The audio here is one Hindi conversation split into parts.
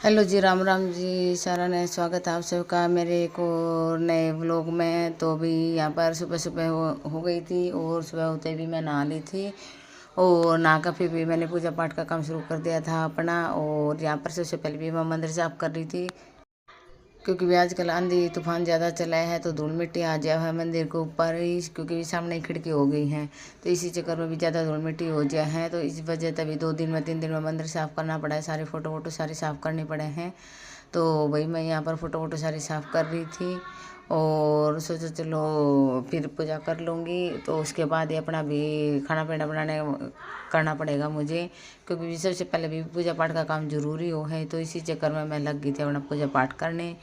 हेलो जी, राम राम जी, सारा नया स्वागत है आप सबका मेरे एक और नए व्लॉग में। तो अभी यहाँ पर सुबह सुबह हो गई थी और सुबह होते भी मैं नहा ली थी और नहा कर फिर भी मैंने पूजा पाठ का काम शुरू कर दिया था अपना। और यहाँ पर सबसे पहले भी मैं मंदिर साफ कर रही थी क्योंकि भी आजकल आंधी तूफान ज़्यादा चला है तो धूल मिट्टी आ जाए है मंदिर के ऊपर ही, क्योंकि सामने खिड़की हो गई है तो इसी चक्कर में भी ज़्यादा धूल मिट्टी हो जाए है। तो इस वजह तभी 2 दिन में 3 दिन में मंदिर साफ़ करना पड़ा है, सारे फ़ोटो वोटो सारे साफ़ करने पड़े हैं। तो वही मैं यहाँ पर फ़ोटो वोटो सारी साफ़ कर रही थी और सोचो चलो फिर पूजा कर लूँगी। तो उसके बाद ही अपना भी खाना पीना बनाने करना पड़ेगा मुझे, क्योंकि सबसे पहले भी पूजा पाठ का काम ज़रूरी हो है। तो इसी चक्कर में मैं लग गई थी अपना पूजा पाठ करने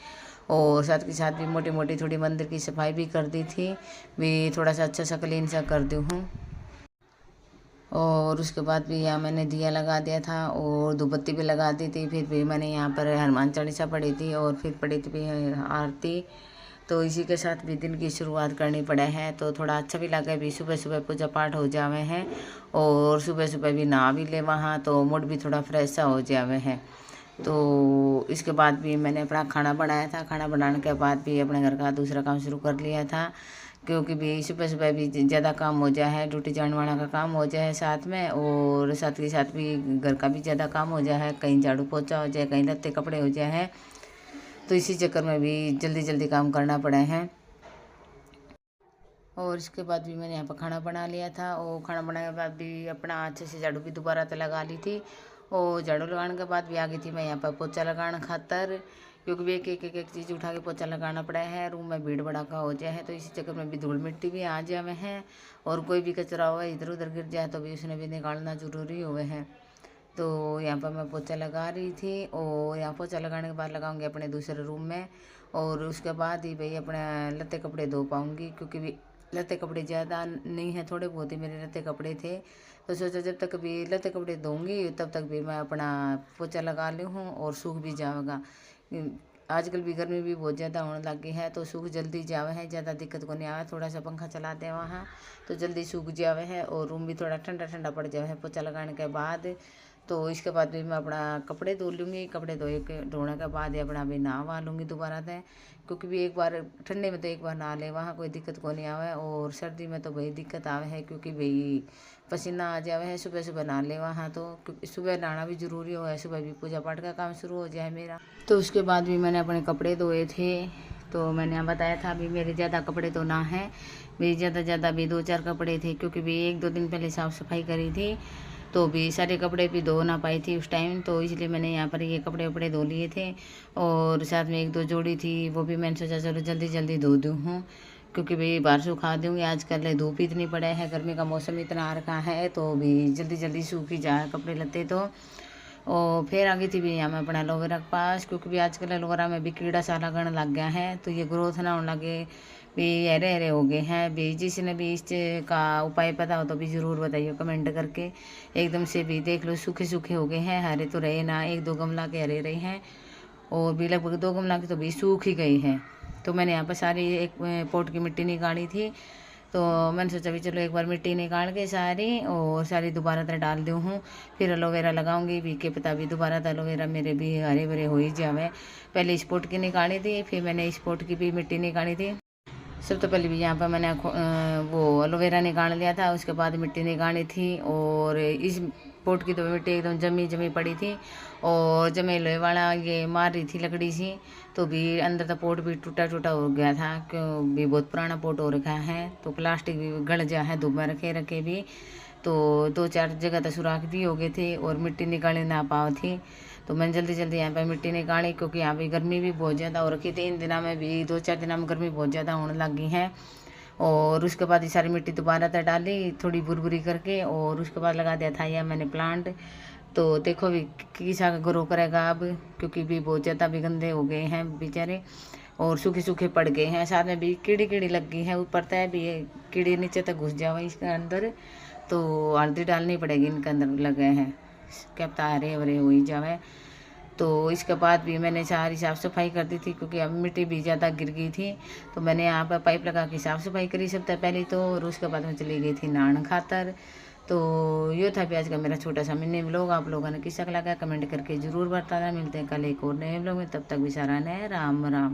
और साथ के साथ भी मोटी मोटी थोड़ी मंदिर की सफाई भी कर दी थी, भी थोड़ा सा अच्छा सा क्लीन सा कर दी हूँ। और उसके बाद भी यहाँ मैंने दिया लगा दिया था और धूपबत्ती भी लगा दी थी। फिर भी मैंने यहाँ पर हनुमान चालीसा पढ़ी थी और फिर पढ़ी थी भी आरती। तो इसी के साथ भी दिन की शुरुआत करनी पड़े है तो थोड़ा अच्छा भी लगे भी सुबह सुबह पूजा पाठ हो जावे हैं और सुबह सुबह भी नहा भी ले वहाँ तो मूड भी थोड़ा फ्रेश सा हो जावे है। तो इसके बाद भी मैंने अपना खाना बनाया था, खाना बनाने के बाद भी अपने घर का दूसरा काम शुरू कर लिया था, क्योंकि भी सुबह सुबह भी ज़्यादा काम हो जाए है, ड्यूटी जाने वाला का काम हो जाए साथ में और साथ के साथ भी घर का भी ज़्यादा काम हो जाए है, कहीं झाड़ू पोछा हो जाए, कहीं लत्ते कपड़े हो जाए हैं। तो इसी चक्कर में भी जल्दी जल्दी काम करना पड़ा है। और इसके बाद भी मैंने यहाँ पर खाना बना लिया था और खाना बनाने के बाद भी अपना अच्छे से झाड़ू भी दोबारा से लगा ली थी और झाड़ू लगाने के बाद भी आ गई थी मैं यहाँ पर पोछा लगाना खातर, क्योंकि भी एक चीज़ उठा के पोछा लगाना पड़ा है, रूम में भीड़ भड़ाका हो जाए है। तो इसी चक्कर में भी धूल मिट्टी भी आ जाए हैं और कोई भी कचरा हुआ इधर उधर गिर जाए तो भी उसने भी निकालना जरूरी हुए हैं। तो यहाँ पर मैं पोछा लगा रही थी और यहाँ पोछा लगाने के बाद लगाऊंगी अपने दूसरे रूम में और उसके बाद ही भाई अपने लत्ते कपड़े धो पाऊँगी, क्योंकि भी लत्ते कपड़े ज़्यादा नहीं है, थोड़े बहुत ही मेरे लत्ते कपड़े थे। तो सोचा जब तक भी लत्ते कपड़े धोंगी तब तक भी मैं अपना पोछा लगा ली हूँ और सूख भी जाएगा। आजकल भी गर्मी भी बहुत ज़्यादा होने लगी है तो सूख जल्दी जावे है, ज़्यादा दिक्कत को नहीं आवे, थोड़ा सा पंखा चलाते हैं वहाँ तो जल्दी सूख जावे है और रूम भी थोड़ा ठंडा ठंडा पड़ जावे है पोछा लगाने के बाद। तो इसके बाद भी मैं अपना कपड़े धो लूँगी, कपड़े धोने के बाद ही अपना भी नहा लूँगी दोबारा से, क्योंकि भी एक बार ठंडे में तो एक बार नहा ले वहाँ कोई दिक्कत को नहीं आवे और सर्दी में तो भाई दिक्कत आवे है, क्योंकि भाई पसीना आ जावे है सुबह सुबह नहा ले वहाँ तो, क्योंकि सुबह नहाना भी ज़रूरी हो है, सुबह भी पूजा पाठ का काम शुरू हो जाए मेरा। तो उसके बाद भी मैंने अपने कपड़े धोए थे। तो मैंने यहाँ बताया था अभी मेरे ज़्यादा कपड़े तो ना हैं, मेरी ज़्यादा भी 2-4 कपड़े थे, क्योंकि भी 1-2 दिन पहले साफ़ सफाई करी थी तो भी सारे कपड़े भी धो ना पाई थी उस टाइम, तो इसलिए मैंने यहाँ पर ये कपड़े वपड़े धो लिए थे और साथ में 1-2 जोड़ी थी वो भी मैंने सोचा चलो जल्दी जल्दी धो दूँ हूँ, क्योंकि भाई बाहर सूखा दूँगी। आजकल धूप इतनी पड़े है, गर्मी का मौसम इतना आ रखा है तो भी जल्दी जल्दी सूख ही जाए कपड़े लत्ते तो। और फिर आ गई थी भी यहाँ मैं अपना एलोवेरा के पास, क्योंकि भी आजकल एलोवेरा में भी कीड़ा सा लगने लग गया है तो ये ग्रोथ ना होने लगे भी हरे हरे हो गए हैं भी। जिसने भी इस का उपाय पता हो तो भी ज़रूर बताइए कमेंट करके। एकदम से भी देख लो सूखे सूखे हो गए हैं, हरे तो रहे ना, 1-2 गमला के हरे रहे हैं और भी लगभग 2 गमला की तो भी सूख ही गई है। तो मैंने यहाँ पर सारी एक पोट की मिट्टी निकाली थी तो मैंने सोचा भी चलो एक बार मिट्टी निकाल के सारी और सारी दोबारा तरह डाल दूँ हूँ, फिर एलोवेरा लगाऊंगी भी के पता भी दोबारा तो एलोवेरा मेरे भी हरे भरे हो ही जावे। पहले इस पोट की निकाली थी, फिर मैंने इस पोट की भी मिट्टी निकाली थी। सब तो पहले भी यहाँ पर मैंने वो एलोवेरा निकाल लिया था, उसके बाद मिट्टी निकाली थी और इस पोट की तो मिट्टी एकदम जमी जमी पड़ी थी और जमे लोहे वाला ये मार रही थी लकड़ी सी तो भी अंदर का पोट भी टूटा टूटा हो गया था, क्यों भी बहुत पुराना पोट हो रखा है तो प्लास्टिक भी गल गया है धूप में रखे रखे भी। तो 2-4 जगह तो सुराख भी हो गए थे और मिट्टी निकालने ना पाओ थी तो मैंने जल्दी जल्दी यहाँ पे मिट्टी निकाली, क्योंकि यहाँ पे गर्मी भी बहुत ज़्यादा हो रखी थी। इन दिनों में भी 2-4 दिनों में गर्मी बहुत ज़्यादा होने लगी है। और उसके बाद ये सारी मिट्टी दोबारा तक डाली थोड़ी बुरबुरी करके और उसके बाद लगा दिया था यह मैंने प्लांट। तो देखो भी किसा का ग्रो करेगा अब, क्योंकि भी बहुत ज़्यादा भी गंदे हो गए हैं बेचारे और सूखे सूखे पड़ गए हैं, साथ में भी कीड़ी कीड़ी लग गई है ऊपर तय भी कीड़ी नीचे तक घुस जावे इसके अंदर तो हल्दी डालनी पड़ेगी इनके अंदर लगे हैं, क्या पता हरे भरे हो ही जावे। तो इसके बाद भी मैंने सारी साफ़ सफाई कर दी थी, क्योंकि अब मिट्टी भी ज़्यादा गिर गई थी तो मैंने यहाँ पर पाइप लगा के साफ़ सफाई करी सबसे पहले तो, और उसके बाद मैं चली गई थी नहाने खातर। तो ये था भी आज का मेरा छोटा सा मिनी व्लॉग। आप लोगों ने कैसा लगा कमेंट करके ज़रूर बताना। मिलते हैं कल एक और नए व्लॉग में, तब तक भी सारा राम राम।